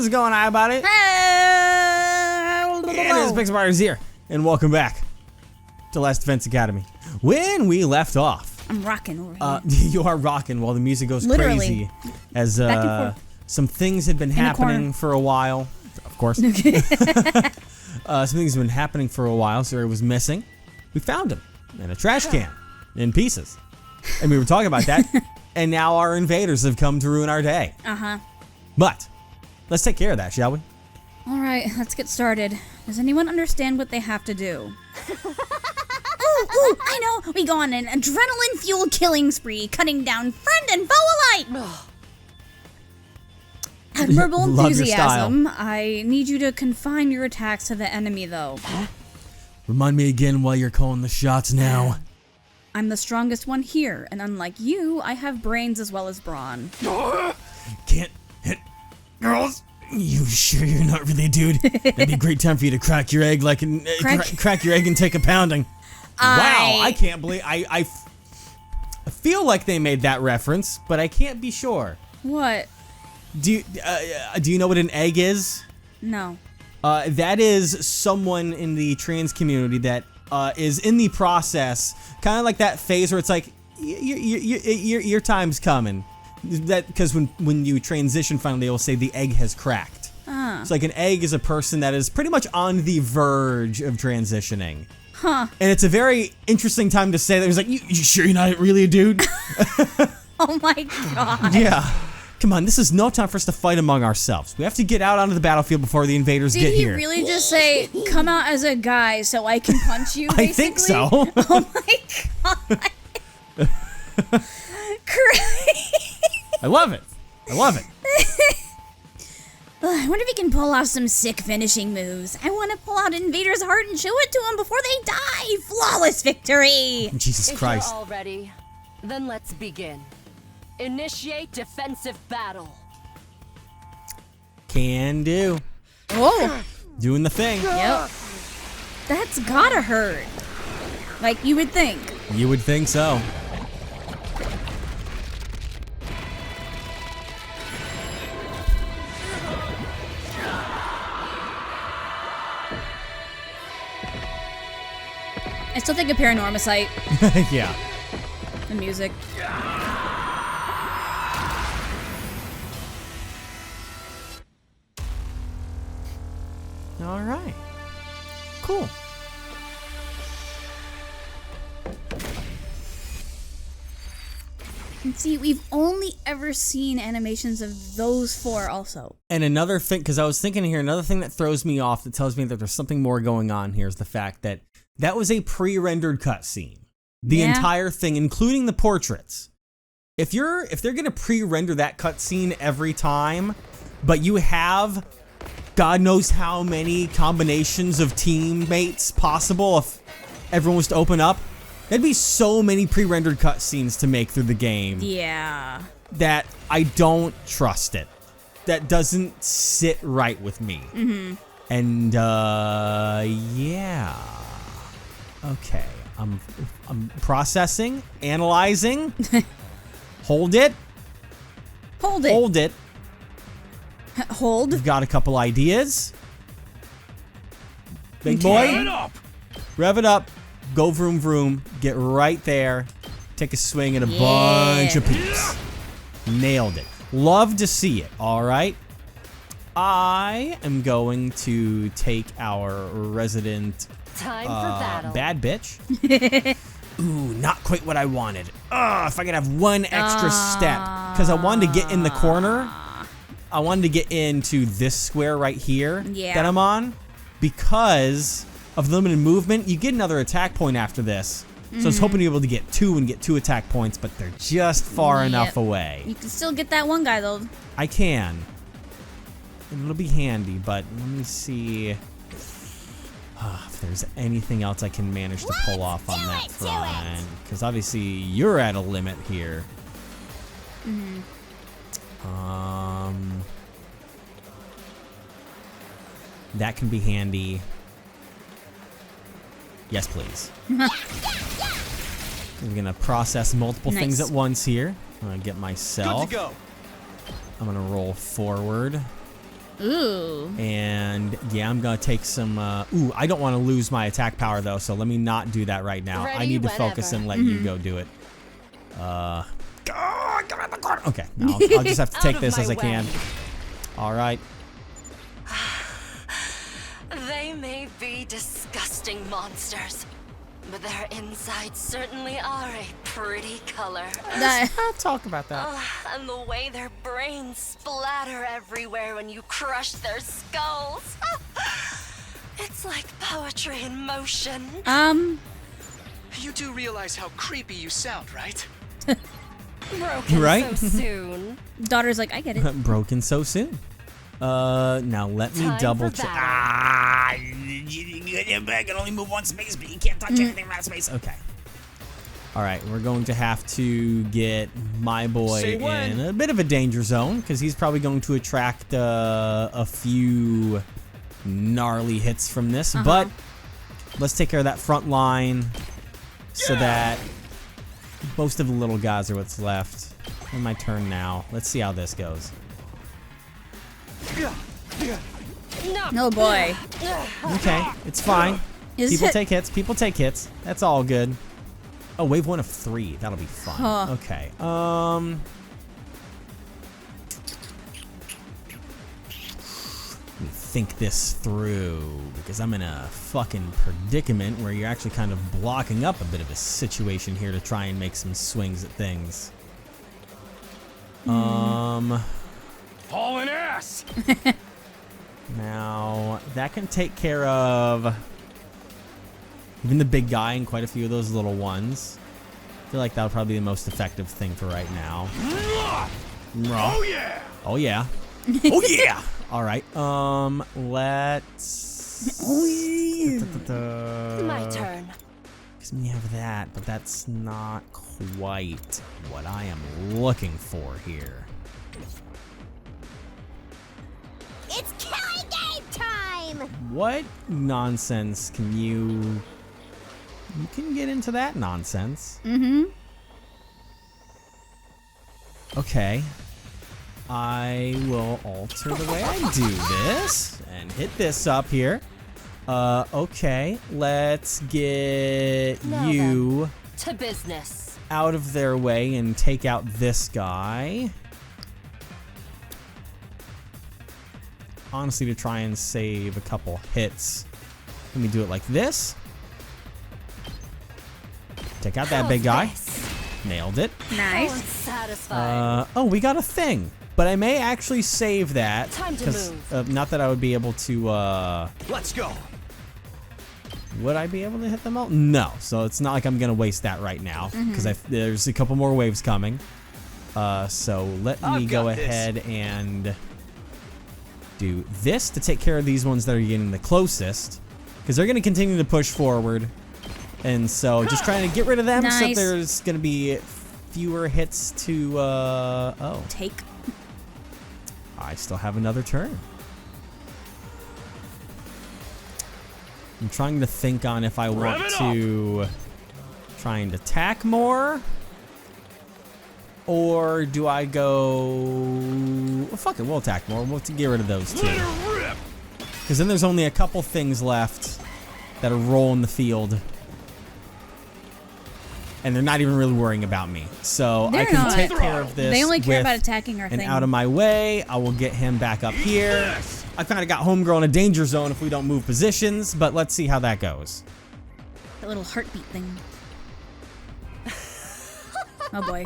is going on, everybody? And it's Pixar here, and welcome back to Last Defense Academy. When we left off, I'm rocking over here. You are rocking while the music goes Literally. crazy, as some things had been happening for a while. Of course, some things have been happening for a while. Siri was missing. We found him in a trash can, in pieces, and we were talking about that. And now our invaders have come to ruin our day. But let's take care of that, shall we? All right, let's get started. Does anyone understand what they have to do? Ooh, I know. We go on an adrenaline-fueled killing spree, cutting down friend and foe alike. Admirable enthusiasm. I need you to confine your attacks to the enemy, though. Remind me again while you're calling the shots now. I'm the strongest one here, and unlike you, I have brains as well as brawn. Can't hit girls. You sure you're not really a dude? That'd be a great time for you to crack your egg like crack your egg and take a pounding. Wow, I can't believe I feel like they made that reference, but I can't be sure. What? Do you know what an egg is? No. That is someone in the trans community that is in the process, kind of like that phase where it's like your time's coming. That because when you transition finally, they will say the egg has cracked. It's like an egg is a person that is pretty much on the verge of transitioning. Huh. And it's a very interesting time to say that. It's like, you sure you're not really a dude? Oh my god. Yeah. Come on, this is no time for us to fight among ourselves. We have to get out onto the battlefield before the invaders get here. Did he really just say, come out as a guy so I can punch you, basically? I think so. Oh my god. I love it. I love it. I wonder if he can pull off some sick finishing moves. I want to pull out Invader's heart and show it to him before they die. Flawless victory. Jesus Christ. If you're all ready, then let's begin. Initiate defensive battle. Can do. Oh. Doing the thing. Yep. That's gotta hurt. Like you would think. You would think so. I still think of Paranormasight. Yeah. The music. All right. Cool. And see, we've only ever seen animations of those four also. And another thing, because I was thinking here, another thing that throws me off that tells me that there's something more going on here is the fact that that was a pre-rendered cutscene. The entire thing, including the portraits. If they're gonna pre-render that cutscene every time, but you have God knows how many combinations of teammates possible if everyone was to open up, that'd be so many pre-rendered cutscenes to make through the game. Yeah. That I don't trust it. That doesn't sit right with me. And yeah. Okay. I'm processing, analyzing. Hold it. Hold it. Hold it. Hold. We've got a couple ideas. Big boy. Rev it up. Go vroom vroom. Get right there. Take a swing at a bunch of peeps. Nailed it. Love to see it. All right. I am going to take our resident Time for battle. bad bitch. Ooh, not quite what I wanted. If I could have one extra step. Because I wanted to get in the corner. I wanted to get into this square right here that I'm on. Because of limited movement, you get another attack point after this. So I was hoping to be able to get two and get 2 attack points, but they're just far enough away. You can still get that one guy, though. I can. And it'll be handy, but let me see if there's anything else I can manage to pull off on that front. Because obviously you're at a limit here. That can be handy. Yes, please. I'm gonna process multiple things at once here. I'm gonna get myself. Good to go. I'm gonna roll forward. Ooh. And yeah, I'm gonna take some. Ooh, I don't want to lose my attack power though, so let me not do that right now. I Ready need to whenever. focus and let you go do it. Okay, no, I'll just have to Out take of this my as I way. can. All right. They may be disgusting monsters, but their insides certainly are a pretty color. I'll talk about that. And the way their brains splatter everywhere when you crush their skulls. It's like poetry in motion. You do realize how creepy you sound, right? Broken Right? so soon. Daughter's like, I get it. Broken so soon. Now let me Time double for check. battle. I can only move one space, but you can't touch anything from that space. Okay. All right, we're going to have to get my boy Say when. in a bit of a danger zone because he's probably going to attract a few gnarly hits from this. But let's take care of that front line so that most of the little guys are what's left. And my turn now. Let's see how this goes. Oh boy. Okay, it's fine. Is People it? take hits. People take hits. That's all good. Oh, wave 1 of 3. That'll be fun. Huh. Okay. Let me think this through because I'm in a fucking predicament where you're actually kind of blocking up a bit of a situation here to try and make some swings at things. Hauling ass! Now, that can take care of even the big guy and quite a few of those little ones. I feel like that'll probably be the most effective thing for right now. Oh yeah! Oh, yeah. Oh, yeah! All right. Let's... Oh, yeah. My turn. Because we have that, but that's not quite what I am looking for here. It's killing game time! What nonsense can you... You can get into that nonsense. Mm-hmm. Okay. I will alter the way I do this and hit this up here. Okay. Let's get Now you To business. out of their way and take out this guy. Honestly, to try and save a couple hits. Let me do it like this. Take out that big guy. Nailed it. Nice. Satisfied. Oh, we got a thing. But I may actually save that. Time to 'cause, move. not that I would be able to, Let's go! would I be able to hit them all? No. So it's not like I'm going to waste that right now. Because there's a couple more waves coming. So let me I've go got this. ahead and do this to take care of these ones that are getting the closest. Because they're going to continue to push forward. And so just trying to get rid of them so Nice. there's going to be fewer hits to, oh. Take. I still have another turn. I'm trying to think on if I want Rev it to try and attack more. Or do I go... Well, fuck it, we'll attack more. We'll have to get rid of those two. Let her rip! Because then there's only a couple things left that are rolling the field. And they're not even really worrying about me. So I They're can not. take care of this They only care with about attacking our and thing. out of my way. I will get him back up here. I kind of got homegirl in a danger zone if we don't move positions, but let's see how that goes. That little heartbeat thing. Oh boy.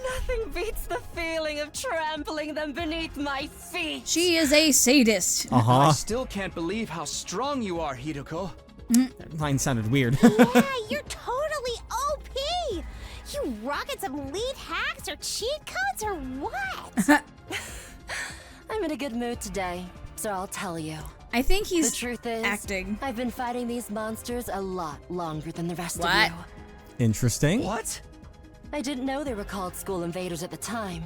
Nothing beats the feeling of trampling them beneath my feet. She is a sadist. I Uh-huh. still can't believe how strong you are, Hideko. That line sounded weird. Yeah, you're totally OP! You rocking some lead hacks or cheat codes or what? I'm in a good mood today, so I'll tell you. I think The he's truth is, acting. I've been fighting these monsters a lot longer than the rest What? of you. Interesting. What? I didn't know they were called school invaders at the time.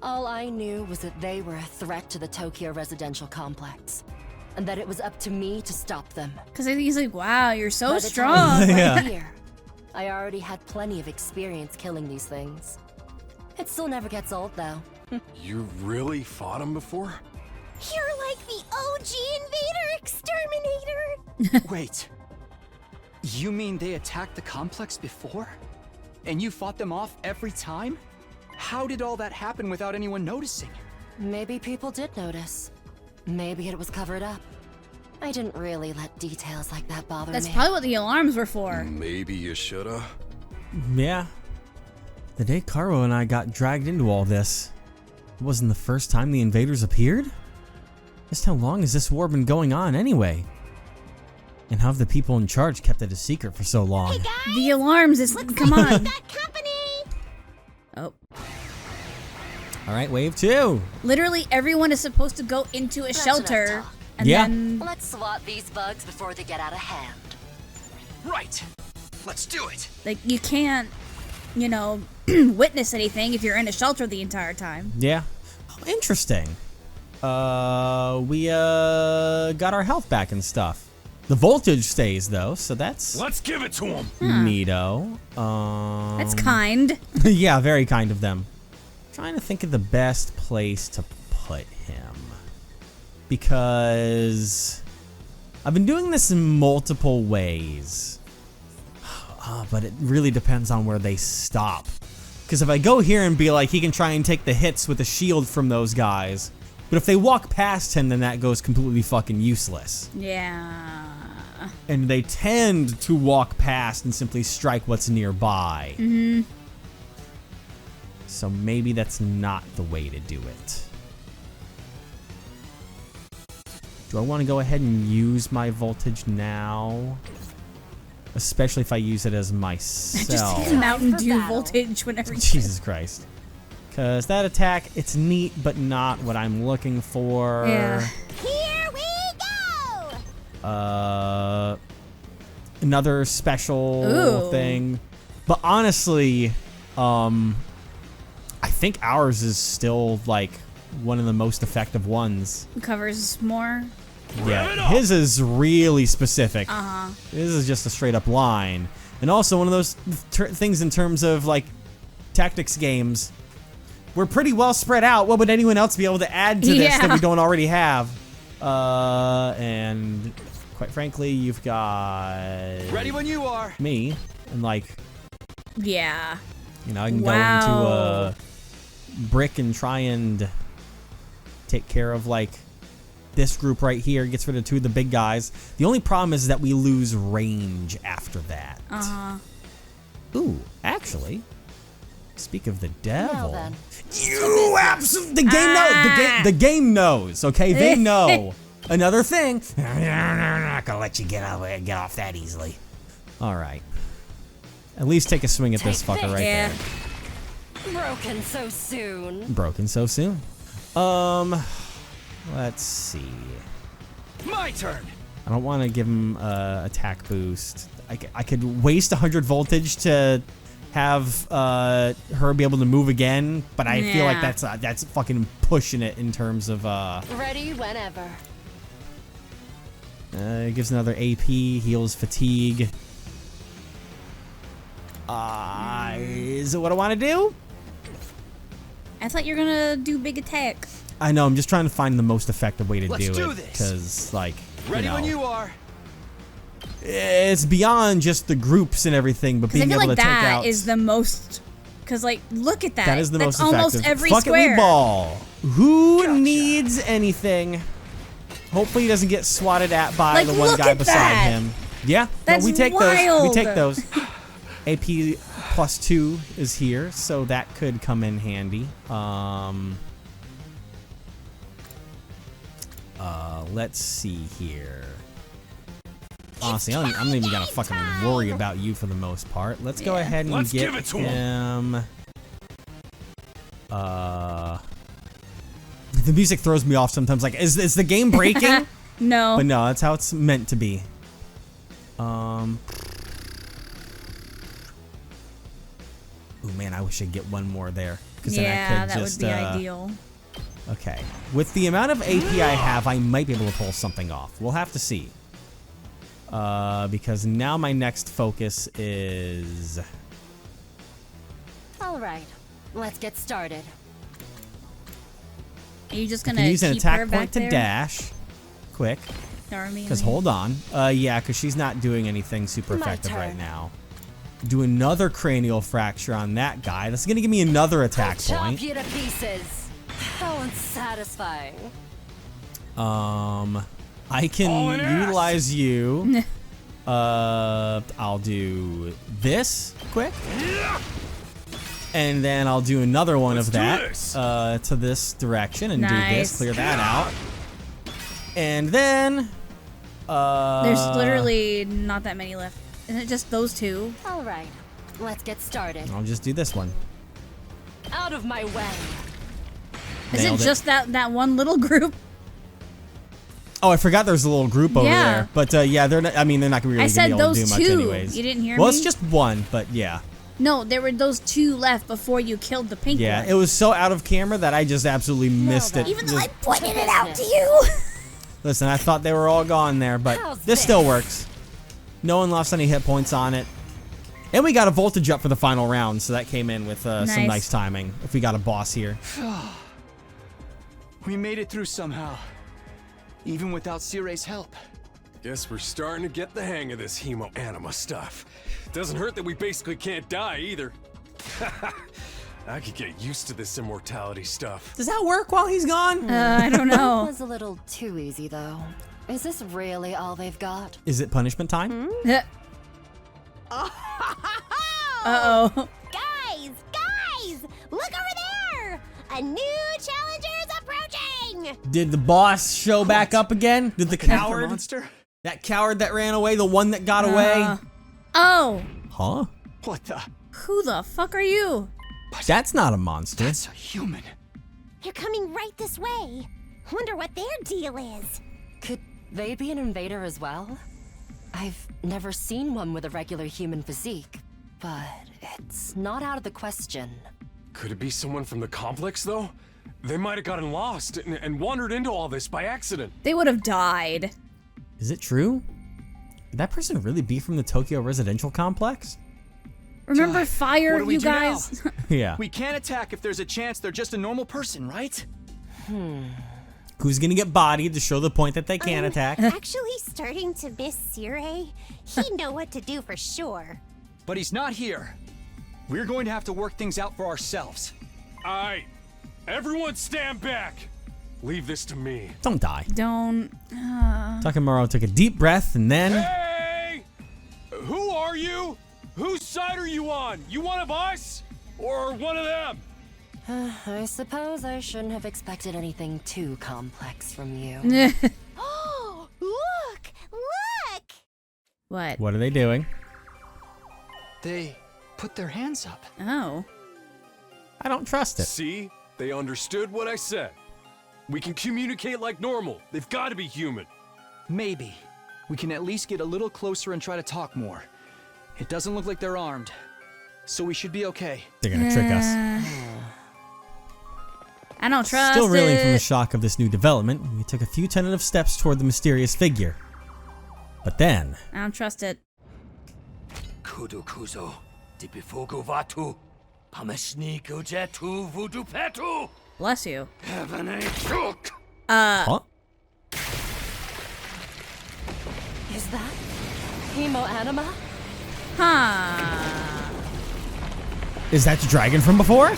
All I knew was that they were a threat to the Tokyo residential complex, and that it was up to me to stop them. Because I think he's like, wow, you're so By the strong. time I Yeah. was here, I already had plenty of experience killing these things. It still never gets old, though. You really fought him before? You're like the OG Invader Exterminator! Wait. You mean they attacked the complex before? And you fought them off every time? How did all that happen without anyone noticing? Maybe people did notice. Maybe it was covered up. I didn't really let details like that bother That's me. probably what the alarms were for. Maybe you shoulda. Yeah. The day Caro and I got dragged into all this, it wasn't the first time the invaders appeared? Just how long has this war been going on anyway? And how have the people in charge kept it a secret for so long? Hey guys! The alarms is come We've on. got company! Oh, All right, wave 2. literally everyone is supposed to go into a That's shelter, enough talk. and Yeah. then Let's swat these bugs before they get out of hand. Right. Let's do it. like you can't, you know, witness anything if you're in a shelter the entire time. Yeah. Oh, interesting. We got our health back and stuff. The voltage stays though, so that's Let's give it to him. neato. That's kind. Yeah, very kind of them. Trying to think of the best place to put him. Because I've been doing this in multiple ways. But it really depends on where they stop. Because if I go here and be like, he can try and take the hits with a shield from those guys. But if they walk past him, then that goes completely fucking useless. Yeah. And they tend to walk past and simply strike what's nearby. Mm-hmm. So maybe that's not the way to do it. Do I want to go ahead and use my voltage now? Especially if I use it as myself. Just Mountain For Dew battle. voltage whenever you Jesus Christ. Because that attack, it's neat, but not what I'm looking for. Yeah. Here we go! Another special Ooh. thing. But honestly, I think ours is still like one of the most effective ones. covers more. Yeah, his is really specific. Uh-huh. This is just a straight up line. And also one of those things in terms of like tactics games. We're pretty well spread out. What would anyone else be able to add to this that we don't already have? And quite frankly, you've got Ready when you are. me, and like, Yeah. you know, I can Wow. go into a brick and try and take care of like this group right here. Gets rid of 2 of the big guys. The only problem is that we lose range after that. Uh-huh. Ooh, actually, speak of the Now devil. then. You absolutely. The game knows. The game knows. Okay, they know. Another thing. I'm not gonna let you get off that easily. All right. At least take a swing at this Take fucker this. right Yeah. there. Broken so soon. Broken so soon. Let's see. My turn. I don't want to give him attack boost. I could waste 100 voltage to have her be able to move again, but I feel like Yeah. that's fucking pushing it in terms of Ready whenever. it gives another AP, heals fatigue. Is it what I want to do? I thought you were gonna do big attack. I know, I'm just trying to find the most effective way to Let's do do it. this. Because, like, Ready you know, when you are. it's beyond just the groups and everything, but Because I being feel able like to take that out... is the most. Because, like, look at that. That is the That's most effective. almost every Fuck square. it, we ball. Who Gotcha. needs anything? Hopefully he doesn't get swatted at by Like, the one look guy at beside that. him. Yeah, That's no, we take those. We wild. take those. AP +2 is here, so that could come in handy. Let's see here. Honestly, I'm not even gonna fucking worry about you for the most part. Let's go ahead and Let's get give it to him. The music throws me off sometimes. Like, is the game breaking? No. But no, that's how it's meant to be. Ooh, man, I wish I'd get one more there. 'Cause then I Yeah, could that just, would be ideal. Okay. With the amount of AP I have, I might be able to pull something off. We'll have to see. Because now my next focus is... All right, let's get started. Are you just I gonna can use an keep her attack back point to there? dash. Quick. Because hold on. Yeah, because she's not doing anything super My effective right turn. now. Do another cranial fracture on that guy. That's going to give me another attack Chop point. you to pieces. How unsatisfying. I can utilize you. I'll do this quick. And then I'll do another one of that to this direction and do this. Nice. Clear that out. And then... There's literally not that many left. Isn't it just those two? All right, let's get started. I'll just do this one. Out of my way. Is Nailed it it. just that one little group? Oh, I forgot there's a little group over Yeah. there. But yeah, they're not, I mean, they're not really I going to be said able to those do much two. anyways. You didn't hear well, me? it's just one, but yeah. No, there were those two left before you killed the pink Yeah, one. it was so out of camera that I just absolutely missed it. Even though I Just- pointed it out to you. Listen, I thought they were all gone there, but How's this still this? works. No one lost any hit points on it. And we got a voltage up for the final round, so that came in with some Nice. nice timing. If we got a boss here. We made it through somehow. Even without Sire's help. Guess we're starting to get the hang of this hemo anima stuff. Doesn't hurt that we basically can't die either. I could get used to this immortality stuff. Does that work while he's gone? I don't That know. was a little too easy, though. Is this really all they've got? Is it punishment time? Uh-oh. Guys! Look over there! A new challenger's approaching! Did the boss show back up again? Did the coward? Monster? That coward that ran away, the one that got away? Oh, Huh? What the? who the fuck are you? That's not a monster. That's a human. They're coming right this way. Wonder what their deal is. Could they be an invader as well? I've never seen one with a regular human physique, but it's not out of the question. Could it be someone from the complex, though? They might have gotten lost and wandered into all this by accident. They would have died. Is it true? Could that person really be from the Tokyo residential complex? Remember what fire, do we you do now? guys? Yeah. We can't attack if there's a chance they're just a normal person, right? Who's gonna get bodied to show the point that they can attack? Actually starting to miss Sire. He'd know what to do for sure. But he's not here. We're going to have to work things out for ourselves. Aight. Everyone stand back. Leave this to me. Don't die. Don't. Takemura took a deep breath and then... Hey! Who are you? Whose side are you on? You one of us? Or one of them? I suppose I shouldn't have expected anything too complex from you. Oh, look! What? What are they doing? They put their hands up. Oh. I don't trust it. See? They understood what I said. We can communicate like normal. They've got to be human. Maybe. We can at least get a little closer and try to talk more. It doesn't look like they're armed. So we should be okay. They're gonna trick us. I don't trust Still reeling from the it. shock of this new development, we took a few tentative steps toward the mysterious figure. But then... I don't trust it. Kudu kuzo, dipifogu vatu, pameshni kujetu vudu petu, Bless you. heaven chuk. Huh? Is that hemo anima? Huh. Is that the dragon from before?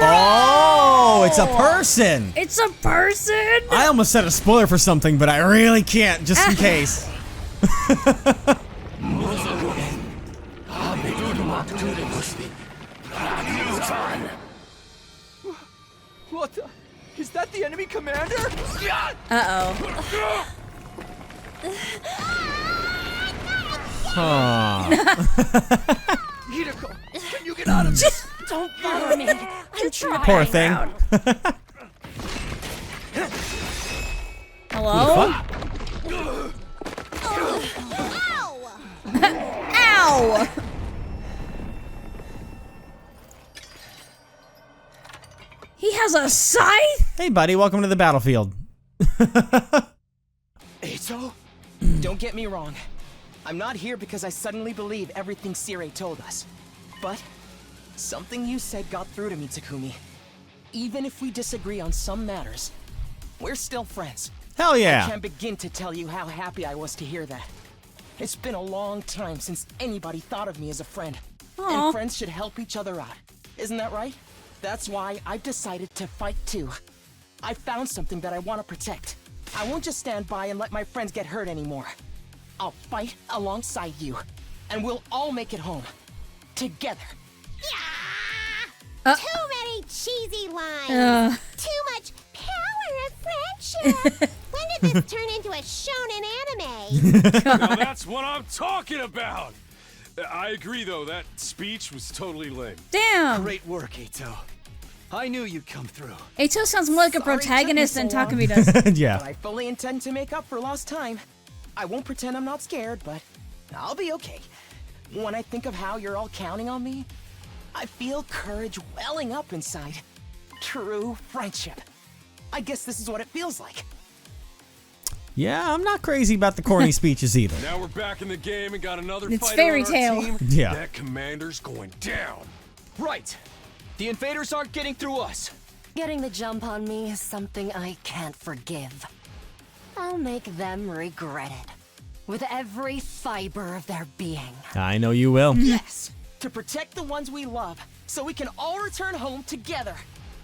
Oh, it's a person! It's a person? I almost said a spoiler for something, but I really can't, just in case. What the? Is that the enemy commander? Uh-oh. Hideko, can you get out of this? Don't bother me. I'm trying. Poor thing. Hello? Ow! He has a scythe? Hey, buddy, welcome to the battlefield. Eito? Don't get me wrong. I'm not here because I suddenly believe everything Sire told us. But something you said got through to me, Takumi. even if we disagree on some matters, we're still friends. Hell I yeah. can't begin to tell you how happy I was to hear that. It's been a long time since anybody thought of me as a friend. Aw. And friends should help each other out. Isn't that right? That's why I've decided to fight too. I found something that I want to protect. I won't just stand by and let my friends get hurt anymore. I'll fight alongside you, and we'll all make it home. Together. Yeah! Too many cheesy lines. Too much power of friendship. When did this turn into a shonen anime? Now that's what I'm talking about. I agree, though. That speech was totally lame. Damn. Great work, Eito. I knew you'd come through. Eito sounds more like a Sorry it took me protagonist so than long. Takumi does. Yeah. But I fully intend to make up for lost time. I won't pretend I'm not scared, but I'll be okay. When I think of how you're all counting on me, I feel courage welling up inside. True friendship. I guess this is what it feels like. Yeah, I'm not crazy about the corny speeches either. Now we're back in the game and got another It's fighter fairy on our tale. team. Yeah. That commander's going down. Right. The invaders aren't getting through us. Getting the jump on me is something I can't forgive. I'll make them regret it. With every fiber of their being. I know you will. Yes, to protect the ones we love, so we can all return home together.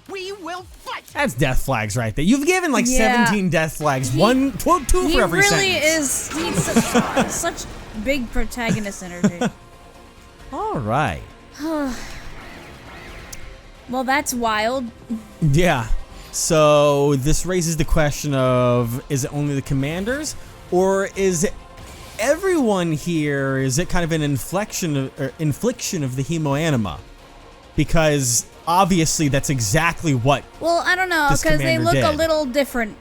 We will fight! That's death flags right there. You've given like Yeah. 17 death flags. Two He for every really sentence. is. He's such big protagonist energy. All right. Well, that's wild. Yeah. So this raises the question of, is it only the commanders, or is it everyone here? Is it kind of an infliction of the hemoanima? Because obviously that's exactly what. Well, I don't know, This because they commander look a did. little different.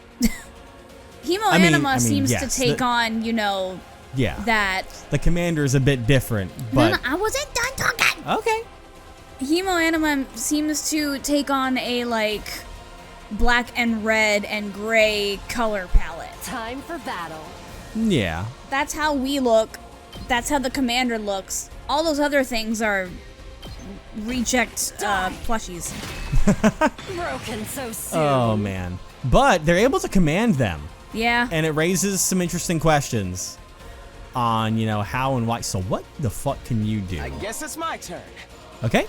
Hemoanima seems yes, to take on, Yeah. that. The commander is a bit different, but No, I wasn't done talking. okay. Hemoanima seems to take on a, like, black and red and gray color palette. Time for battle. Yeah. That's how we look. That's how the commander looks. All those other things are reject plushies. Broken so soon. Oh man. But they're able to command them, Yeah. and it raises some interesting questions on, how and why. So what the fuck can you do? I guess it's my turn. Okay.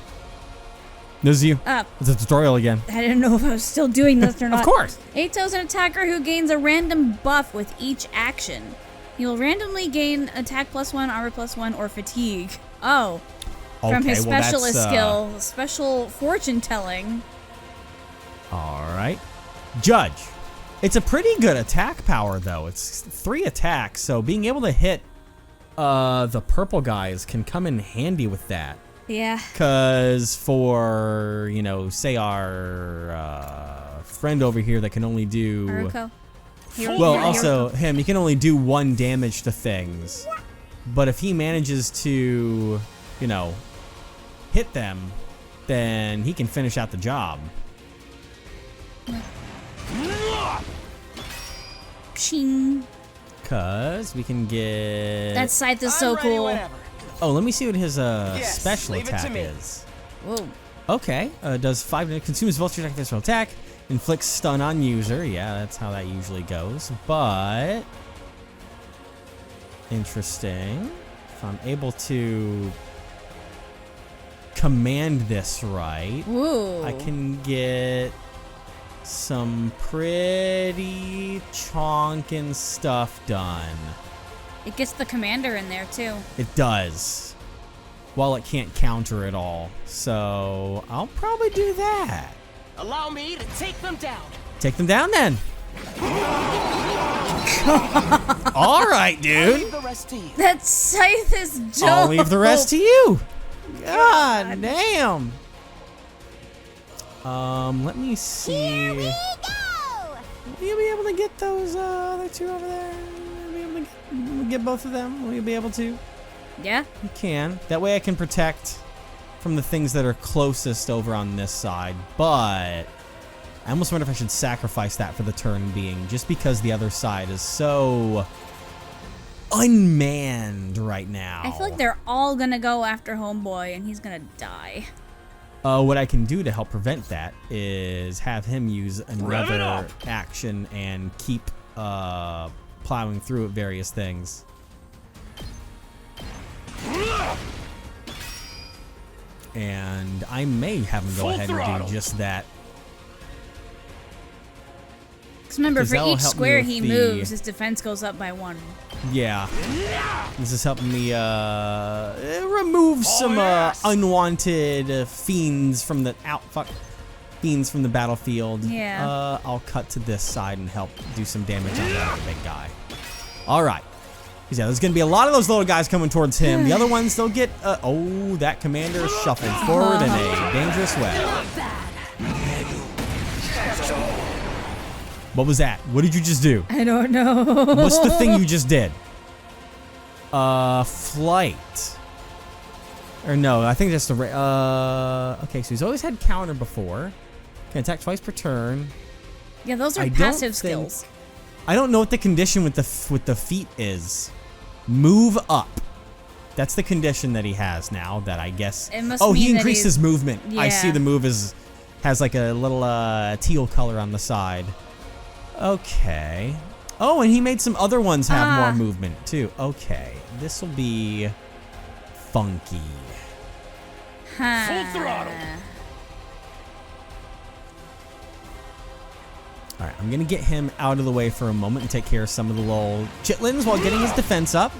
This is you. It's a tutorial again. I didn't know if I was still doing this or not. Of course. Eito's an attacker who gains a random buff with each action. He will randomly gain attack +1, armor +1, or fatigue. Oh. From his well, specialist that's, skill, special fortune telling. All right. Judge. It's a pretty good attack power, though. It's 3 attacks, so being able to hit the purple guys can come in handy with that. Yeah. Because for, say our friend over here that can only do... Haruko. Well, also him, he can only do 1 damage to things. But if he manages to, hit them, then he can finish out the job. Pshing. Because we can get... That scythe is so I'm ready cool. whenever. Oh, let me see what his special leave it to attack me. is. Whoa. Okay, does 5 damage, consumes vulture attack, physical attack, inflicts stun on user. Yeah, that's how that usually goes. But interesting. If I'm able to command this right, Ooh. I can get some pretty chonkin' stuff done. It gets the commander in there, too. It does. While it can't counter it all. So I'll probably do that. Allow me to take them down. Take them down then. All right, I'll dude. leave the rest to you. That scythe is dope. I'll leave the rest to you. God damn. Let me see. Here we go! Will you be able to get those other 2 over there? Will you be able to get both of them? Will you be able to? Yeah? You can. That way I can protect from the things that are closest over on this side. But I almost wonder if I should sacrifice that for the turn being, just because the other side is so unmanned right now. I feel like they're all gonna go after Homeboy, and he's gonna die. What I can do to help prevent that is have him use another action and keep plowing through at various things. And I may have him go ahead and do just that. Because remember, for that'll each help me square with he the- moves, his defense goes up by 1. Yeah. This is helping me remove some unwanted fiends from the fiends from the battlefield. Yeah. I'll cut to this side and help do some damage on that big guy. All right. 'Cause yeah, there's gonna be a lot of those little guys coming towards him. The other ones, they'll get. Oh, that commander shuffled forward in a dangerous way. What was that? What did you just do? I don't know. What's the thing you just did? Flight. Or no, I think that's the. Okay, so he's always had counter before. Can attack twice per turn. Yeah, those are I don't passive think- skills. I don't know what the condition with the feet is. Move up. That's the condition that he has now. That I guess. It must Oh, mean he that increased he's- his movement. I see Yeah. the move has like a little teal color on the side. Okay. Oh, and he made some other ones have more movement too. Okay, this will be funky. Full throttle. All right, I'm gonna get him out of the way for a moment and take care of some of the little chitlins while getting his defense up.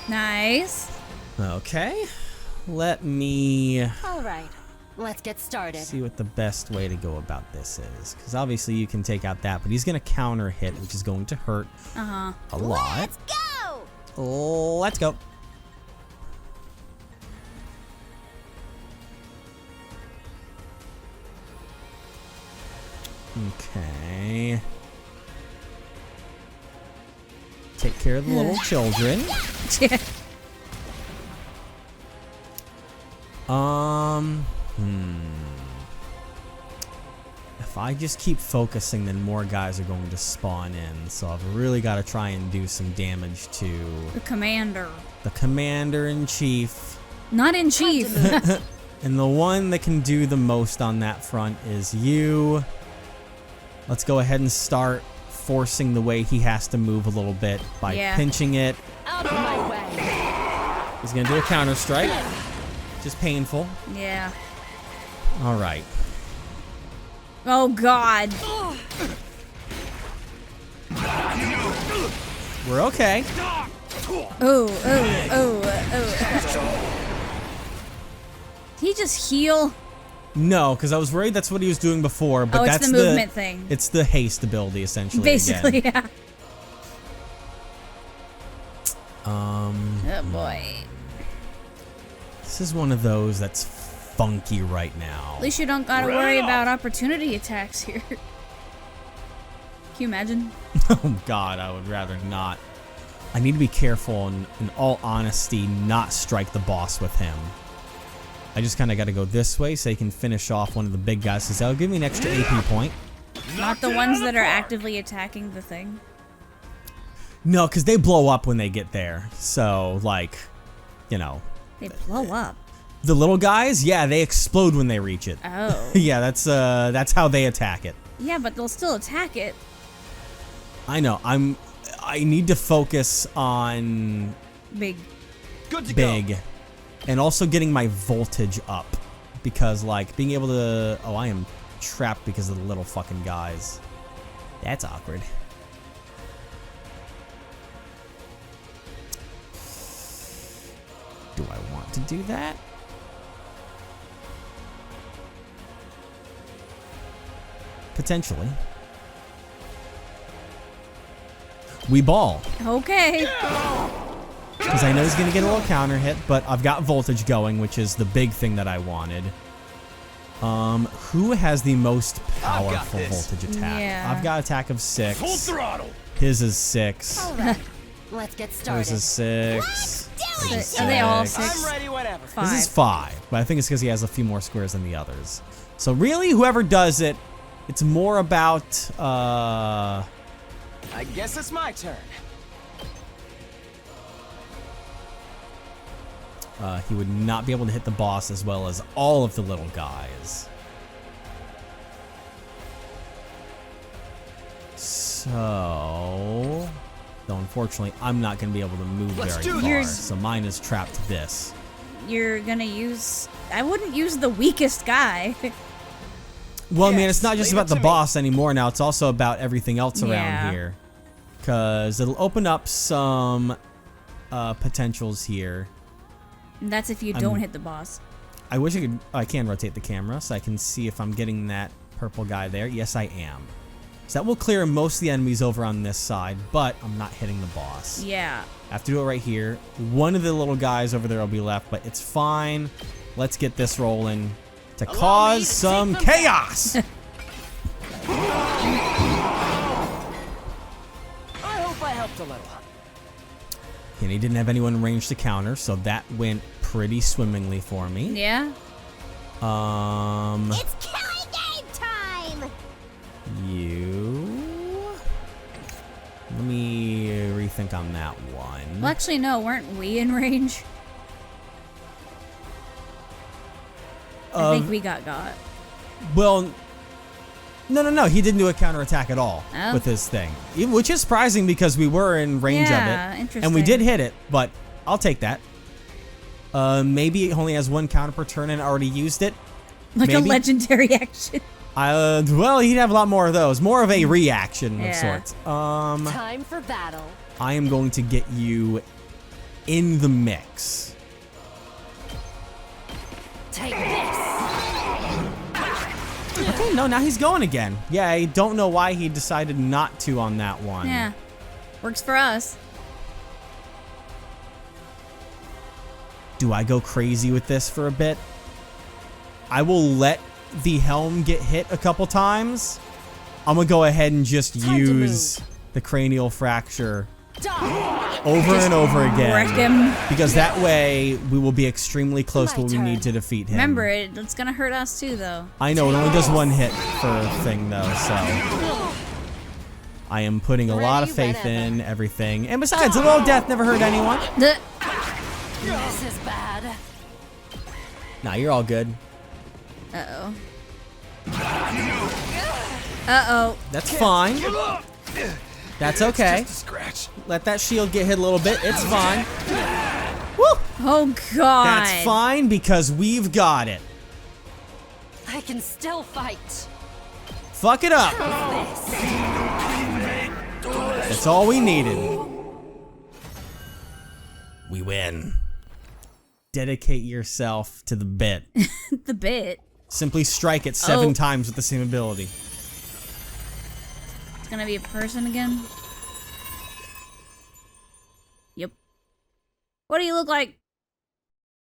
Nice. Okay, let me All right, let's get started. see what the best way to go about this is, because obviously you can take out that, but he's gonna counter hit, which is going to hurt a lot. Let's go! Let's go. Okay. Take care of the little children. If I just keep focusing, then more guys are going to spawn in. So I've really got to try and do some damage to The commander. the commander-in-chief. Not in chief. And the one that can do the most on that front is you. Let's go ahead and start forcing the way he has to move a little bit by pinching it. Out of my way. He's going to do a counter strike. Just painful. Yeah. All right. Oh, God. We're okay. Oh. Did he just heal? No, because I was worried that's what he was doing before, but Oh, it's that's the movement thing. It's the haste ability, essentially. Basically, again. yeah. Oh, boy. This is one of those that's funky right now. At least you don't gotta worry about opportunity attacks here. Can you imagine? Oh God, I would rather not. I need to be careful and, in all honesty, not strike the boss with him. I just kind of got to go this way so he can finish off one of the big guys, because that'll give me an extra AP point. Not the ones that are actively attacking the thing. No, because they blow up when they get there. So, like, you know. They blow up. The little guys, yeah, they explode when they reach it. Oh. Yeah, that's how they attack it. Yeah, but they'll still attack it. I know. I need to focus on Big. Good to big, go. and also getting my voltage up, because like being able to. Oh, I am trapped because of the little fucking guys. That's awkward. Do I want to do that? Potentially. We ball. Okay. Because I know he's going to get a little counter hit, but I've got voltage going, which is the big thing that I wanted. Who has the most powerful voltage attack? Yeah. I've got attack of 6. Full throttle. His is 6. All right, let's get His is is 6. do His is Are they all 6. 6? I'm ready, whatever. 5. This is 5, but I think it's because he has a few more squares than the others. So really, whoever does it, it's more about, I guess it's my turn. he would not be able to hit the boss as well as all of the little guys. So unfortunately, I'm not going to be able to move very far. So mine is trapped to this. You're going to use... I wouldn't use the weakest guy. Well, I mean, it's not just about the boss anymore now. It's also about everything else around here. Because it'll open up some potentials here. And that's if you don't hit the boss. I wish I could... I can rotate the camera so I can see if I'm getting that purple guy there. Yes, I am. So that will clear most of the enemies over on this side, but I'm not hitting the boss. Yeah. I have to do it right here. One of the little guys over there will be left, but it's fine. Let's get this rolling to cause some chaos. I hope I helped a little. And he didn't have anyone ranged to counter, so that went pretty swimmingly for me. Yeah. It's killing game time! Let me rethink on that one. Well, actually, no. Weren't we in range? I think we got. Well, no. He didn't do a counterattack at all with his thing. Which is surprising because we were in range of it. Interesting. And we did hit it, but I'll take that. Maybe it only has one counter per turn and already used it. Like maybe. A legendary action. Well, he'd have a lot more of those. More of a reaction of sorts. Time for battle. I am going to get you in the mix. Take this. Okay, no, now he's going again. Yeah, I don't know why he decided not to on that one. Yeah, works for us. Do I go crazy with this for a bit? I will let the helm get hit a couple times. I'm gonna go ahead and just use the cranial fracture over and over again. Wreck him. Because that way we will be extremely close to what we need to defeat him. Remember, it's gonna hurt us too, though. I know, it only does one hit per thing, though, so... I am putting a lot of faith in everything. And besides, a little death never hurt anyone. This is bad. Nah, you're all good. Uh-oh. Uh-oh. That's fine. That's okay. Just a scratch. Let that shield get hit a little bit. It's fine. Woo! Oh, God. That's fine because we've got it. I can still fight. Fuck it up. That's all we needed. We win. Dedicate yourself to the bit. The bit? Simply strike it 7 times with the same ability. It's gonna be a person again? Yep. What do you look like?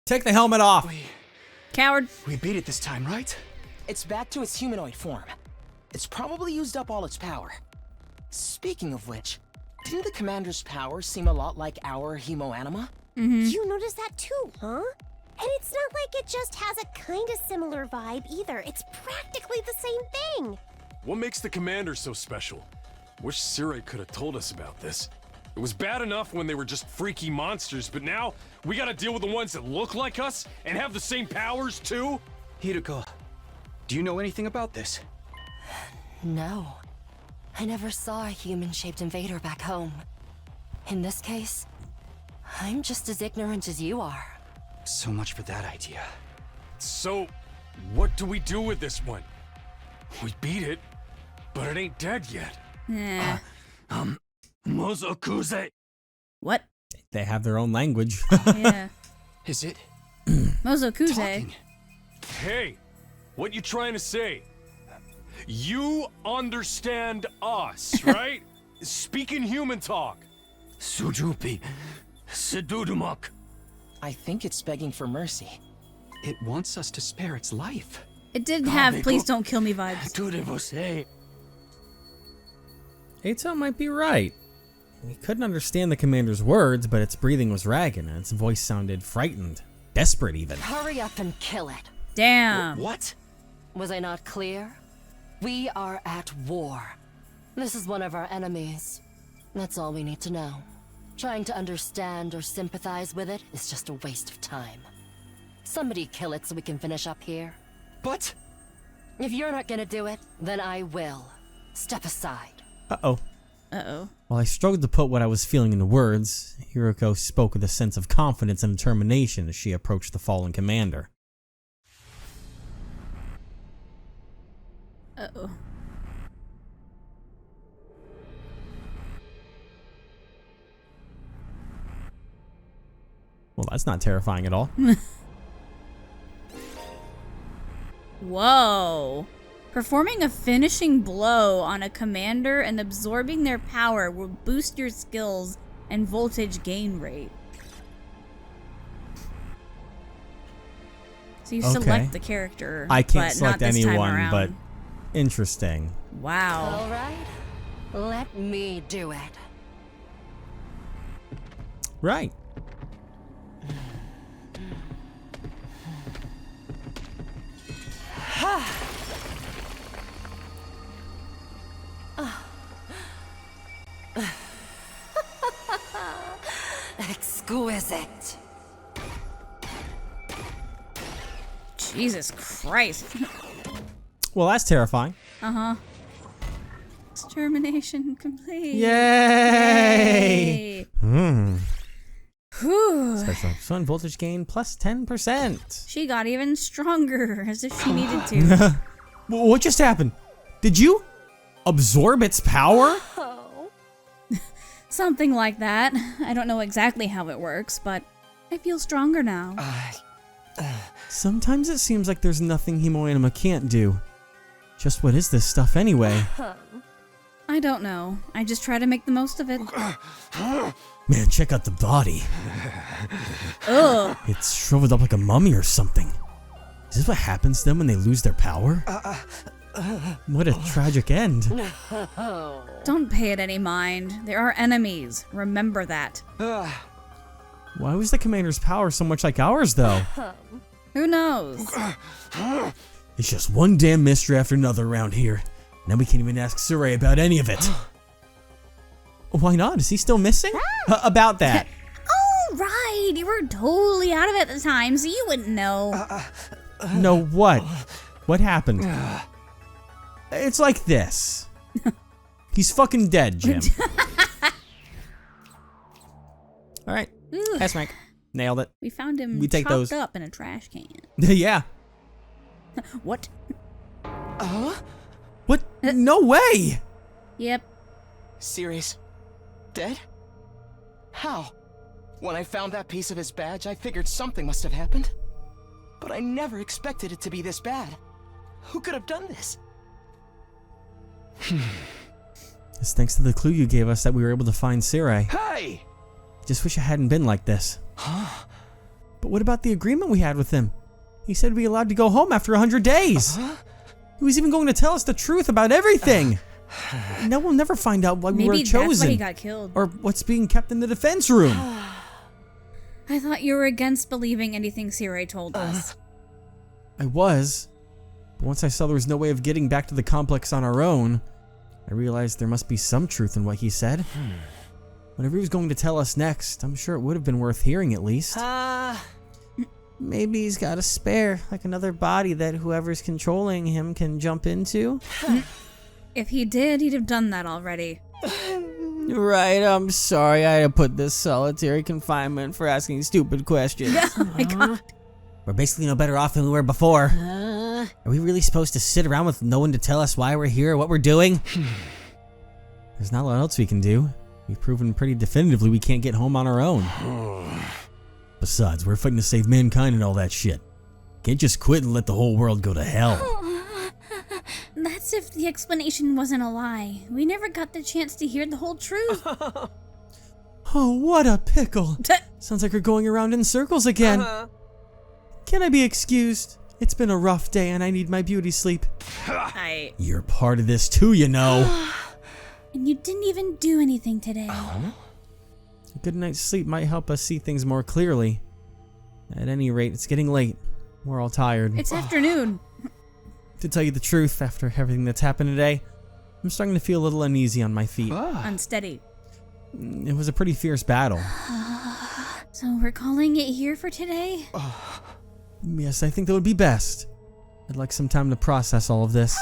Take the helmet off. Coward. We beat it this time, right? It's back to its humanoid form. It's probably used up all its power. Speaking of which, didn't the commander's power seem a lot like our hemoanima? You noticed that too, huh? And it's not like it just has a kind of similar vibe either. It's practically the same thing. What makes the commander so special? Wish Sirai could have told us about this. It was bad enough when they were just freaky monsters, but now we gotta deal with the ones that look like us and have the same powers too? Hiroko, do you know anything about this? No. I never saw a human-shaped invader back home. In this case, I'm just as ignorant as you are. So much for that idea. So, what do we do with this one? We beat it, but it ain't dead yet. Mozokuze. What? They have their own language. Yeah. Is it Mozokuze. talking? Hey, what you trying to say? You understand us, right? Speaking human talk. Sujupi. Sidudumak. I think it's begging for mercy. It wants us to spare its life. It did have please don't kill me vibes. Tudevose. Eito might be right. We couldn't understand the commander's words, but its breathing was ragged and its voice sounded frightened. Desperate, even. Hurry up and kill it. Damn. What? Was I not clear? We are at war. This is one of our enemies. That's all we need to know. Trying to understand or sympathize with it is just a waste of time. Somebody kill it so we can finish up here. But If you're not gonna do it, then I will. Step aside. Uh-oh. Uh-oh. While I struggled to put what I was feeling into words, Hiroko spoke with a sense of confidence and determination as she approached the fallen commander. Uh-oh. Well, that's not terrifying at all. Whoa. Performing a finishing blow on a commander and absorbing their power will boost your skills and voltage gain rate. So you Okay. select the character, I can't but select not this time anyone, around. but interesting. Wow. All right. Let me do it. Right. Exquisite. Jesus Christ. Well, that's terrifying. Uh-huh. Extermination complete. Yay! Yay. Whew. Special sun voltage gain plus 10%. She got even stronger, as if she needed to. What just happened? Did you absorb its power? Something like that. I don't know exactly how it works, but I feel stronger now. Sometimes it seems like there's nothing Himoenema can't do. Just what is this stuff anyway? I don't know. I just try to make the most of it. Man, check out the body. Ugh. It's shriveled up like a mummy or something. Is this what happens to them when they lose their power? What a tragic end. Don't pay it any mind. They are enemies. Remember that. Why was the commander's power so much like ours, though? Who knows? It's just one damn mystery after another around here. Now we can't even ask Sure about any of it. Why not? Is he still missing? About that. Oh, right. You were totally out of it at the time, so you wouldn't know. No, what? What happened? It's like this. He's fucking dead, Jim. Alright. Ooh. Pass Mike. Nailed it. We found him We take chopped those. up in a trash can. Yeah. What? What? No way! Yep. Serious? Dead? How? When I found that piece of his badge, I figured something must have happened. But I never expected it to be this bad. Who could have done this? It's thanks to the clue you gave us that we were able to find Sire. Hey! Just wish it hadn't been like this. But what about the agreement we had with him? He said we'd be allowed to go home after 100 days. He was even going to tell us the truth about everything. Now we'll never find out why we were Maybe chosen. that's why he got killed. Or what's being kept in the defense room. I thought you were against believing anything Sire told us. I was. But once I saw there was no way of getting back to the complex on our own, I realized there must be some truth in what he said. Whatever he was going to tell us next, I'm sure it would have been worth hearing at least. Maybe he's got a spare, like another body that whoever's controlling him can jump into. If he did, he'd have done that already. Right, I'm sorry I had to put this solitary confinement for asking stupid questions. Oh my god. We're basically no better off than we were before. Are we really supposed to sit around with no one to tell us why we're here or what we're doing? There's not a lot else we can do. We've proven pretty definitively we can't get home on our own. Besides, we're fighting to save mankind and all that shit. Can't just quit and let the whole world go to hell. That's if the explanation wasn't a lie. We never got the chance to hear the whole truth. Oh, what a pickle. Sounds like we're going around in circles again. Can I be excused? It's been a rough day and I need my beauty sleep. You're part of this too, you know. And you didn't even do anything today. A good night's sleep might help us see things more clearly. At any rate, it's getting late. We're all tired. It's afternoon. To tell you the truth, after everything that's happened today, I'm starting to feel a little uneasy on my feet. Unsteady. It was a pretty fierce battle. So we're calling it here for today? Yes, I think that would be best. I'd like some time to process all of this.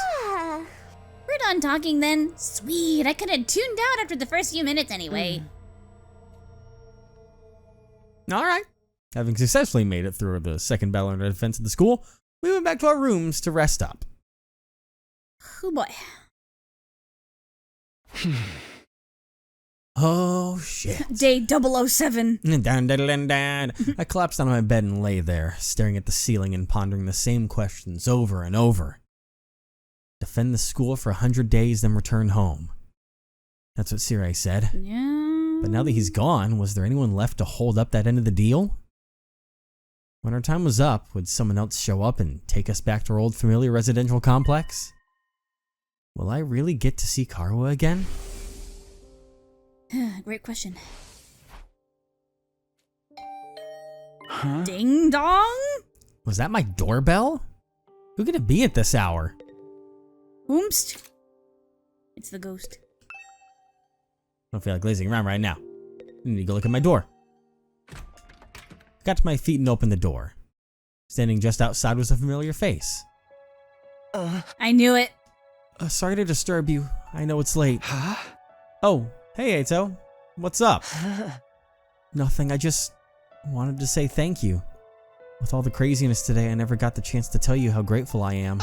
We're done talking then. Sweet, I could have tuned out after the first few minutes anyway. All right. Having successfully made it through the second battle under defense of the school, we went back to our rooms to rest up. Oh boy. Oh, shit. Day 007. I collapsed on my bed and lay there, staring at the ceiling and pondering the same questions over and over. Defend the school for 100 days, then return home. That's what Sirai said. Yeah. But now that he's gone, was there anyone left to hold up that end of the deal? When our time was up, would someone else show up and take us back to our old familiar residential complex? Will I really get to see Karwa again? Great question. Huh? Ding dong? Was that my doorbell? Who could it be at this hour? Oomst. It's the ghost. I don't feel like lazing around right now. I need to go look at my door. I got to my feet and opened the door. Standing just outside was a familiar face. I knew it. Sorry to disturb you. I know it's late. Huh? Oh, hey Eito. What's up? Nothing, I just wanted to say thank you. With all the craziness today, I never got the chance to tell you how grateful I am.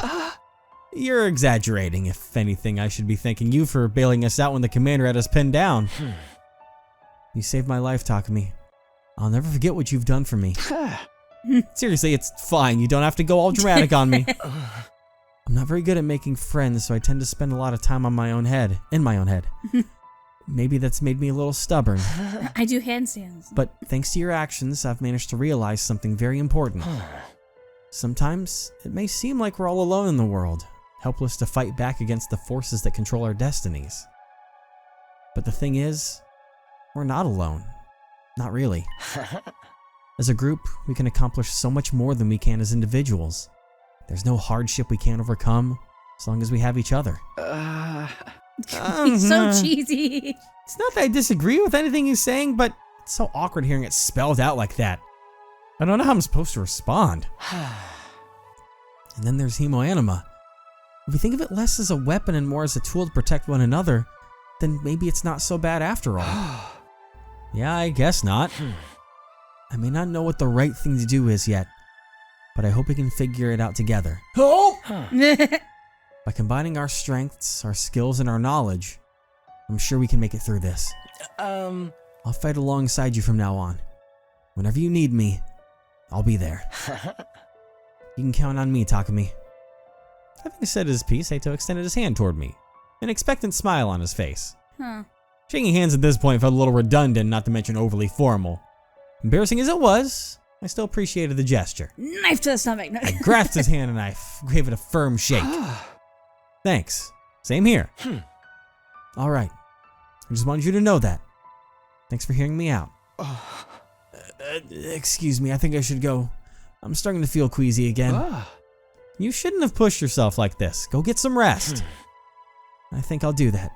You're exaggerating. If anything, I should be thanking you for bailing us out when the commander had us pinned down. You saved my life, Takumi. I'll never forget what you've done for me. Seriously, it's fine. You don't have to go all dramatic on me. I'm not very good at making friends, so I tend to spend a lot of time in my own head. Maybe that's made me a little stubborn. I do handstands. But thanks to your actions, I've managed to realize something very important. Sometimes, it may seem like we're all alone in the world, helpless to fight back against the forces that control our destinies. But the thing is, we're not alone. Not really. As a group, we can accomplish so much more than we can as individuals. There's no hardship we can't overcome, as long as we have each other. He's so cheesy. It's not that I disagree with anything he's saying, but it's so awkward hearing it spelled out like that. I don't know how I'm supposed to respond. And then there's Hemoanima. If we think of it less as a weapon and more as a tool to protect one another, then maybe it's not so bad after all. Yeah, I guess not. I may not know what the right thing to do is yet, but I hope we can figure it out together. Oh! By combining our strengths, our skills, and our knowledge, I'm sure we can make it through this. I'll fight alongside you from now on. Whenever you need me, I'll be there. You can count on me, Takumi. Having said his piece, Eito extended his hand toward me, an expectant smile on his face. Huh. Shaking hands at this point felt a little redundant, not to mention overly formal. Embarrassing as it was, I still appreciated the gesture. Knife to the stomach. I grasped his hand and I gave it a firm shake. Thanks. Same here. All right. I just wanted you to know that. Thanks for hearing me out. Excuse me, I think I should go. I'm starting to feel queasy again. You shouldn't have pushed yourself like this. Go get some rest. I think I'll do that.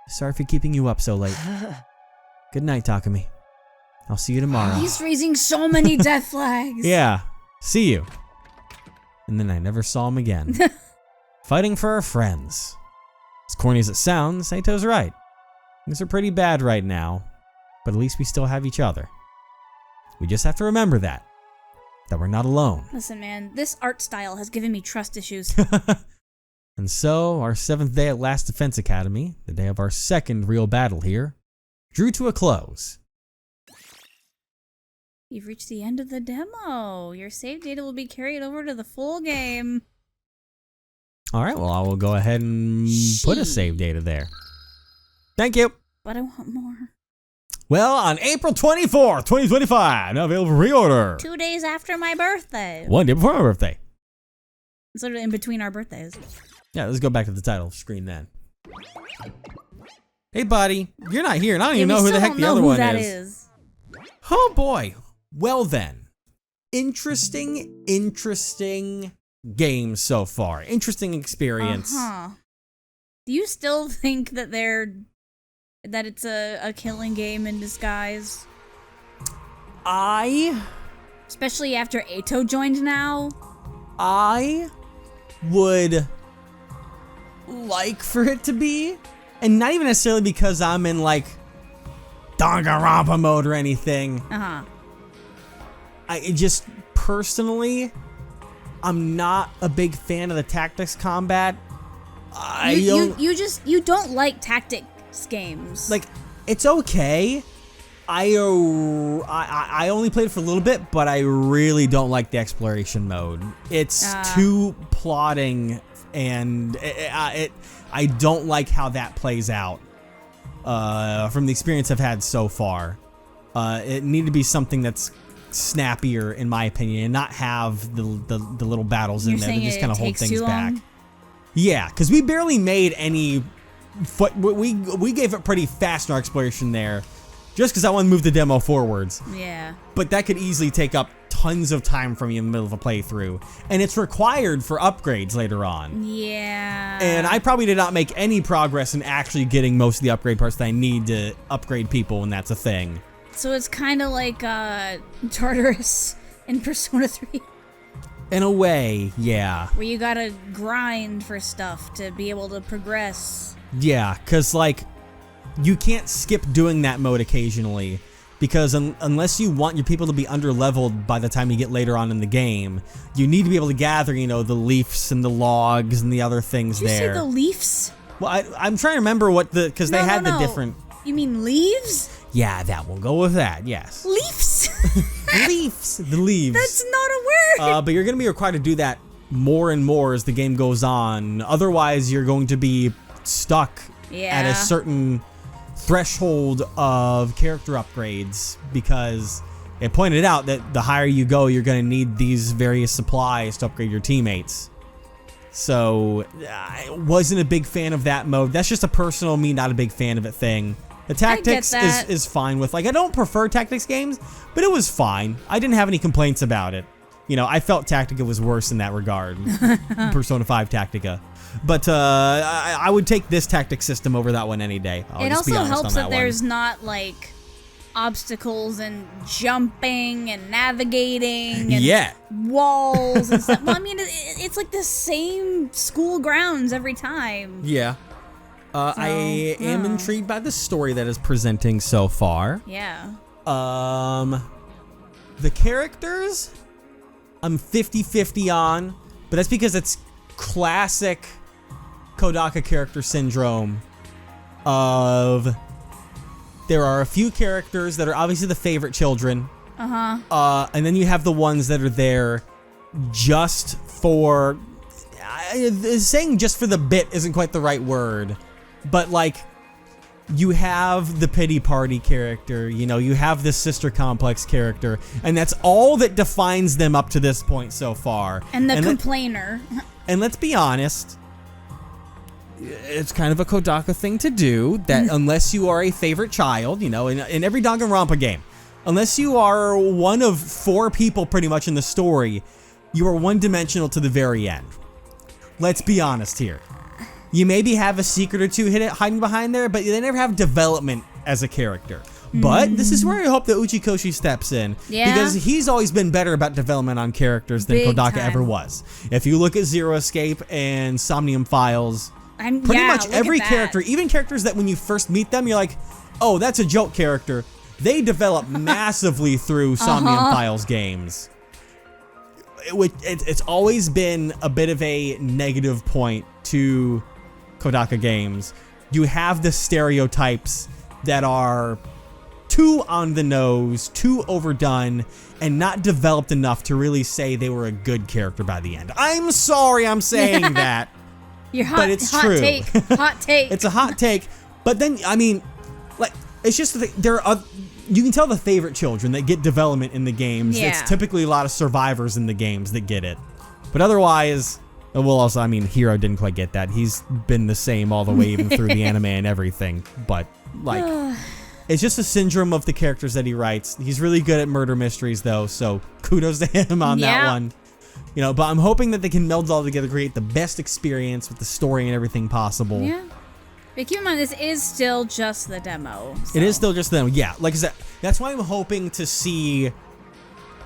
Sorry for keeping you up so late. Good night, Takumi. I'll see you tomorrow. He's raising so many death flags. Yeah. See you. And then I never saw him again. Fighting for our friends. As corny as it sounds, Eito's right. Things are pretty bad right now, but at least we still have each other. We just have to remember that we're not alone. Listen, man, this art style has given me trust issues. And so, our 7th day at Last Defense Academy, the day of our second real battle here, drew to a close. You've reached the end of the demo. Your save data will be carried over to the full game. Alright, well, I will go ahead and put a save data there. Thank you. But I want more. Well, on April 24th, 2025, now available for pre-order. 2 days after my birthday. 1 day before my birthday. It's literally in between our birthdays. Yeah, let's go back to the title screen then. Hey, buddy, you're not here, and I don't even know who the heck the other one is. Oh, boy. Well, then. Interesting game so far. Interesting experience. Do you still think that it's a killing game in disguise? I Especially after Eito joined now. I would like for it to be, and not even necessarily because I'm in like Danganronpa mode or anything. I just personally, I'm not a big fan of the tactics combat. You don't like tactics games. Like, it's okay. I only played it for a little bit, but I really don't like the exploration mode. It's too plotting, and I don't like how that plays out. From the experience I've had so far, it needed to be something that's snappier, in my opinion, and not have the little battles in there that just kind of hold things back. Yeah, because we barely made any. We gave it pretty fast in our exploration there. Just because I want to move the demo forwards. Yeah. But that could easily take up tons of time from you in the middle of a playthrough. And it's required for upgrades later on. Yeah. And I probably did not make any progress in actually getting most of the upgrade parts that I need to upgrade people when that's a thing. So it's kind of like Tartarus in Persona 3. In a way, yeah. Where you gotta grind for stuff to be able to progress. Yeah, because like, you can't skip doing that mode occasionally, because unless you want your people to be under-leveled by the time you get later on in the game, you need to be able to gather, you know, the leaves and the logs and the other things Did you there. say the leaves? Well, I'm trying to remember what because they had the different... You mean leaves? Yeah, that will go with that, yes. Leaves? Leaves. The leaves. That's not a word. But you're going to be required to do that more and more as the game goes on. Otherwise, you're going to be stuck at a certain threshold of character upgrades, because it pointed out that the higher you go, you're going to need these various supplies to upgrade your teammates. So I wasn't a big fan of that mode. That's just a personal me, not a big fan of it thing. The tactics is fine with, like, I don't prefer tactics games, but it was fine. I didn't have any complaints about it. You know, I felt Tactica was worse in that regard. Persona 5 Tactica. But I would take this tactic system over that one any day. It also helps that there's not, like, obstacles and jumping and navigating and walls and stuff. Well, I mean, it's like the same school grounds every time. Yeah. I am intrigued by the story that is presenting so far. Yeah. The characters, I'm 50-50 on, but that's because it's classic Kodaka character syndrome of there are a few characters that are obviously the favorite children. And then you have the ones that are there just for saying just for the bit isn't quite the right word, but like you have the pity party character, you know, you have the sister complex character, and that's all that defines them up to this point so far. And the complainer. And let's be honest, it's kind of a Kodaka thing to do, that unless you are a favorite child, you know, in every Danganronpa game, unless you are one of 4 people pretty much in the story, you are one-dimensional to the very end. Let's be honest here. You maybe have a secret or two hiding behind there, but they never have development as a character. But this is where I hope that Uchikoshi steps in. Yeah. Because he's always been better about development on characters than Kodaka ever was. If you look at Zero Escape and Somnium Files, pretty much every character, even characters that when you first meet them, you're like, oh, that's a joke character, they develop massively through Somnium Files games. It's always been a bit of a negative point to Kodaka games. You have the stereotypes that are too on the nose, too overdone, and not developed enough to really say they were a good character by the end. I'm sorry I'm saying that. But it's true. Take. Hot take. It's a hot take. But then, I mean, like, it's just there are you can tell the favorite children that get development in the games. Yeah. It's typically a lot of survivors in the games that get it. But otherwise, well, also, I mean, Hero didn't quite get that. He's been the same all the way, even through the anime and everything. But, like, it's just a syndrome of the characters that he writes. He's really good at murder mysteries, though, so kudos to him on that one. You know, but I'm hoping that they can meld it all together, create the best experience with the story and everything possible. Yeah. But keep in mind, this is still just the demo. So. It is still just the demo. Yeah, like I said, that's why I'm hoping to see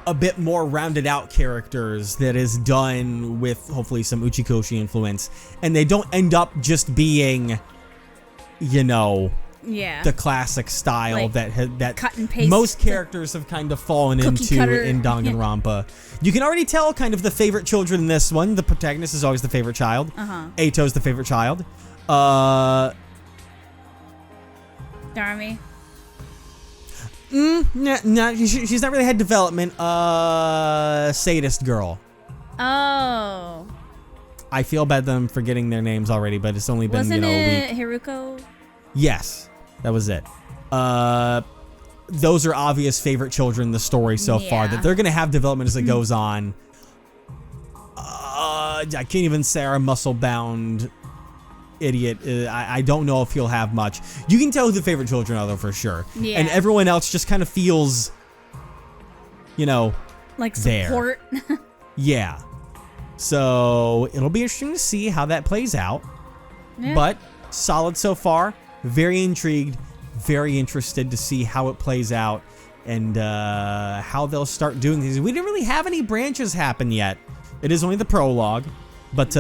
a bit more rounded out characters that is done with hopefully some Uchikoshi influence, and they don't end up just being, you know, the classic style like that cut and paste most characters have kind of fallen into cutter. in Danganronpa. You can already tell kind of the favorite children in this one. The protagonist is always the favorite child. Eito's the favorite child. Darmy. She's not really had development. Sadist girl. Oh. I feel bad that I'm forgetting their names already, but it's only been, Wasn't a week. Hiruko? Yes, that was it. Those are obvious favorite children in the story so far, that they're going to have development as it goes on. I can't even say our muscle-bound idiot. I don't know if he'll have much. You can tell who the favorite children are, though, for sure. Yeah. And everyone else just kind of feels, you know, like support. Yeah. So it'll be interesting to see how that plays out. Yeah. But solid so far. Very intrigued. Very interested to see how it plays out and how they'll start doing things. We didn't really have any branches happen yet. It is only the prologue. But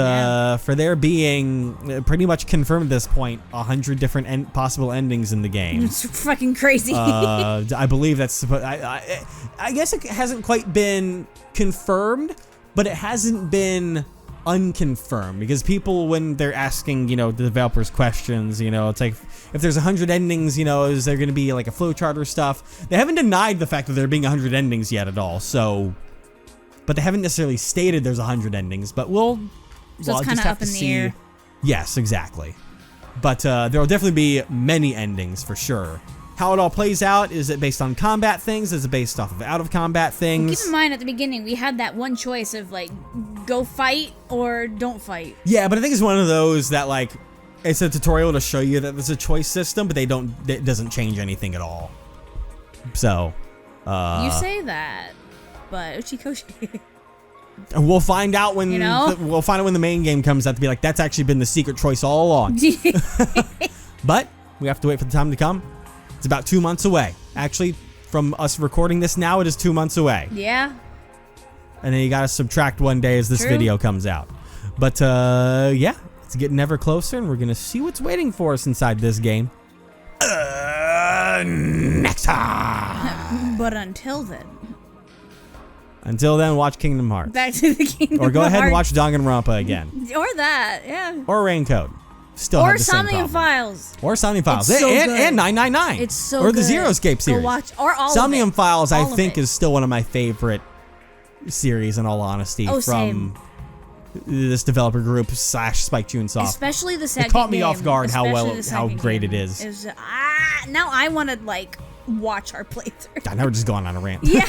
for there being pretty much confirmed at this point 100 different possible endings in the game. It's fucking crazy. I believe that's supposed. I guess it hasn't quite been confirmed, but it hasn't been unconfirmed, because people, when they're asking, you know, the developers questions, you know, it's like, if there's 100 endings, you know, is there going to be like a flowchart or stuff? They haven't denied the fact that there being 100 endings yet at all. So, but they haven't necessarily stated there's 100 endings. But we'll it's kind of up in the air. Yes, exactly. But there will definitely be many endings for sure. How it all plays out, is it based on combat things? Is it based off of out of combat things? Well, keep in mind, at the beginning, we had that one choice of like, go fight or don't fight. Yeah, but I think it's one of those that like, it's a tutorial to show you that there's a choice system, but it doesn't change anything at all. So, you say that, but Uchikoshi. We'll find out when we'll find out when the main game comes out to be like, that's actually been the secret choice all along. But we have to wait for the time to come. It's about 2 months away. Actually, from us recording this now, it is 2 months away. Yeah. And then you gotta subtract 1 day as this video comes out. But yeah, it's getting ever closer, and we're gonna see what's waiting for us inside this game. Next time. But until then, watch Kingdom Hearts. Back to the Kingdom Hearts. Or go ahead and watch Danganronpa again. Or that, yeah. Or Raincoat. Still have the same problem. Files. Or Somnium Files. So and 999. It's so Or good. the Zero Escape series. Go watch, or all Somnium of it. Files, all I think, is still one of my favorite series, in all honesty, from this developer group / Spike Chunsoft. Especially the second It caught me game. off guard how great game. it is. Now I want to like watch our playthrough. Now we're just going on a rant. Yeah.